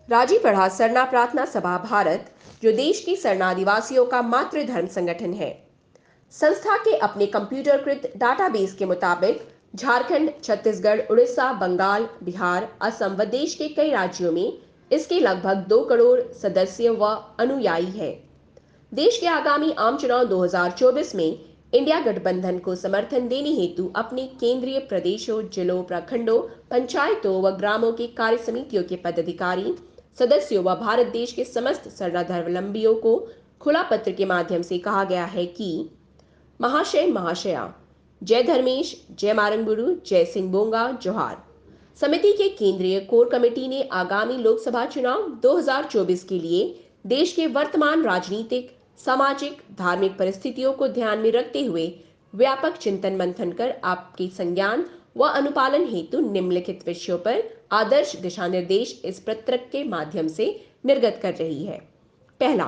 राजी पढ़ा सरना प्रार्थना सभा भारत, जो देश की सरना आदिवासियों का मातृ धर्म संगठन है। संस्था के अपने कंप्यूटरकृत डाटाबेस के मुताबिक झारखंड, छत्तीसगढ़, उड़ीसा, बंगाल, बिहार, असम व देश के कई राज्यों में इसके लगभग 2 करोड़ सदस्य व अनुयायी हैं। देश के आगामी आम चुनाव 2024 में इंडिया गठबंधन को समर्थन देने हेतु अपने केंद्रीय प्रदेशों, जिलों, प्रखंडों, पंचायतों व ग्रामों के कार्य समितियों के पदाधिकारी, सदस्यों व भारत देश के समस्त सरना धर्मावलंबियों को खुला पत्र के माध्यम से कहा गया है कि महाशय महाशया, जय धर्मेश, जय मारंगबुरु, जय सिंह बोंगा, जोहार। समिति के केंद्रीय कोर कमेटी ने आगामी लोकसभा चुनाव 2024 के लिए देश के वर्तमान राजनीतिक, सामाजिक, धार्मिक परिस्थितियों को ध्यान में रखते हुए व्यापक चिंतन मंथन कर आपके संज्ञान व अनुपालन हेतु निम्नलिखित विषयों पर आदर्श दिशा निर्देश इस पत्रक के माध्यम से निर्गत कर रही है। पहला,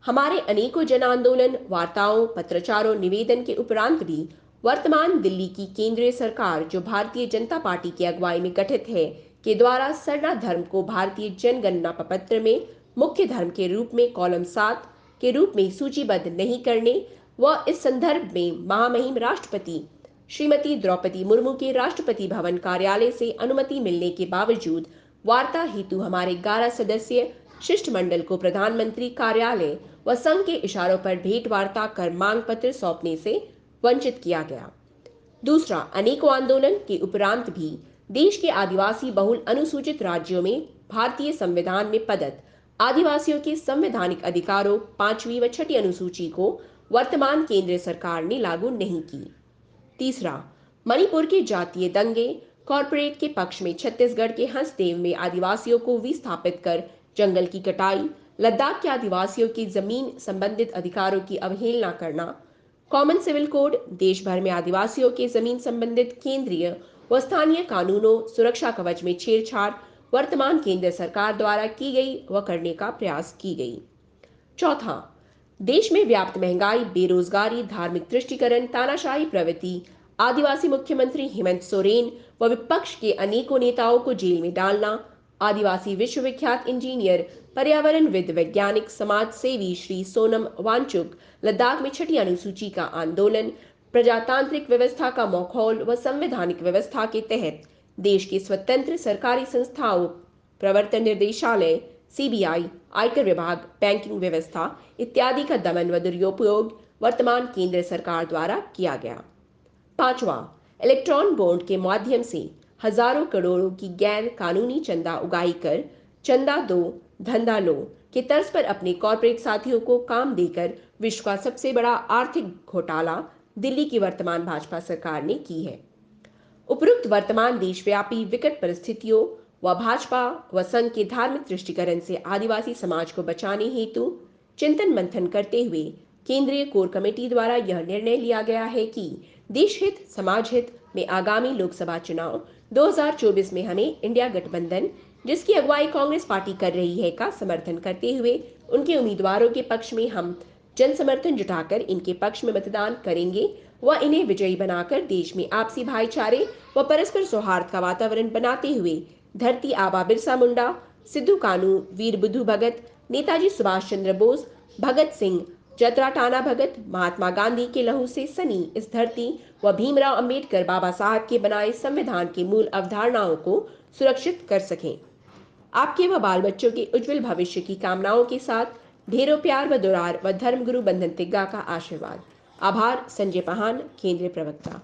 हमारे अनेकों जन आंदोलन, वार्ताओं, पत्राचारों, निवेदन के उपरांत भी वर्तमान दिल्ली की केंद्रीय सरकार, जो भारतीय जनता पार्टी की अगुवाई में गठित है, के द्वारा सरना धर्म को भारतीय जनगणना प्रपत्र में मुख्य धर्म के रूप में कॉलम 7 के रूप में सूचीबद्ध नहीं करने व इस संदर्भ में महामहिम राष्ट्रपति श्रीमती द्रौपदी मुर्मू के राष्ट्रपति भवन कार्यालय से अनुमति मिलने के बावजूद वार्ता हेतु हमारे 11 सदस्य शिष्टमंडल को प्रधानमंत्री कार्यालय व संघ के इशारों पर भेंट वार्ता कर मांग पत्र सौंपने से वंचित किया गया। दूसरा, अनेकों आंदोलन के उपरांत भी देश के आदिवासी बहुल अनुसूचित राज्यों में भारतीय संविधान में प्रदत्त आदिवासियों के संवैधानिक अधिकारों 5वीं व 6ठी अनुसूची को वर्तमान केंद्र सरकार ने लागू नहीं की। तीसरा, मणिपुर के जातीय दंगे कॉरपोरेट के पक्ष में छत्तीसगढ़ के हंसदेव में आदिवासियों को विस्थापित कर जंगल की कटाई, लद्दाख के आदिवासियों की जमीन संबंधित अधिकारों की अवहेलना करना, कॉमन सिविल कोड, देश भर में आदिवासियों के जमीन संबंधित केंद्रीय व स्थानीय कानूनों, सुरक्षा कवच में छेड़छाड़ वर्तमान केंद्र सरकार द्वारा की गई व करने का प्रयास की गई। चौथा, देश में व्याप्त महंगाई, बेरोजगारी, धार्मिक तुष्टीकरण, तानाशाही प्रवृत्ति, आदिवासी मुख्यमंत्री हेमंत सोरेन व विपक्ष के अनेकों नेताओं को जेल में डालना, आदिवासी विश्वविख्यात इंजीनियर, पर्यावरणविद, वैज्ञानिक, समाज सेवी श्री सोनम वांगचुक लद्दाख में 6ठी अनुसूची का आंदोलन, प्रजातांत्रिक व्यवस्था का माहौल व संवैधानिक व्यवस्था के तहत देश के स्वतंत्र सरकारी संस्थाओं, प्रवर्तन निर्देशालय, सीबीआई, आयकर विभाग, बैंकिंग व्यवस्था इत्यादि का दमन व दुरुपयोग वर्तमान केंद्र सरकार द्वारा किया गया। पांचवा, इलेक्ट्रॉन बॉन्ड के माध्यम से हजारों करोड़ों की गैर कानूनी चंदा उगाही कर चंदा दो धंधा लो के तर्ज पर अपने कॉर्पोरेट साथियों को काम देकर विश्व का सबसे बड़ा आर्थिक घोटाला दिल्ली की वर्तमान भाजपा सरकार ने की है। उपरोक्त वर्तमान देशव्यापी विकट परिस्थितियों व भाजपा व संघ के धार्मिक तुष्टीकरण से आदिवासी समाज को बचाने हेतु चिंतन मंथन करते हुए केंद्रीय कोर कमेटी द्वारा यह निर्णय लिया गया है कि देश हित, समाज हित में आगामी लोकसभा चुनाव 2024 में हमें इंडिया गठबंधन, जिसकी अगुवाई कांग्रेस पार्टी कर रही है, का समर्थन करते हुए उनके उम्मीदवारों के पक्ष में हम जन समर्थन जुटाकर इनके पक्ष में मतदान करेंगे व इन्हें विजयी बनाकर देश में आपसी भाईचारे व परस्पर सौहार्द का वातावरण बनाते हुए धरती आबा बिरसा मुंडा, सिद्धू कानू, वीर बुद्धू भगत, नेताजी सुभाष चंद्र बोस, भगत सिंह, जतरा टाना भगत, महात्मा गांधी के लहू से सनी इस धरती व भीमराव अंबेडकर बाबा साहब के बनाए संविधान के मूल अवधारणाओं को सुरक्षित कर सकें। आपके व बाल बच्चों के उज्जवल भविष्य की कामनाओं के साथ ढेरों प्यार व दुलार व धर्मगुरु बंधन तिग्गा का आशीर्वाद। आभार। संजय पहान, केंद्रीय प्रवक्ता।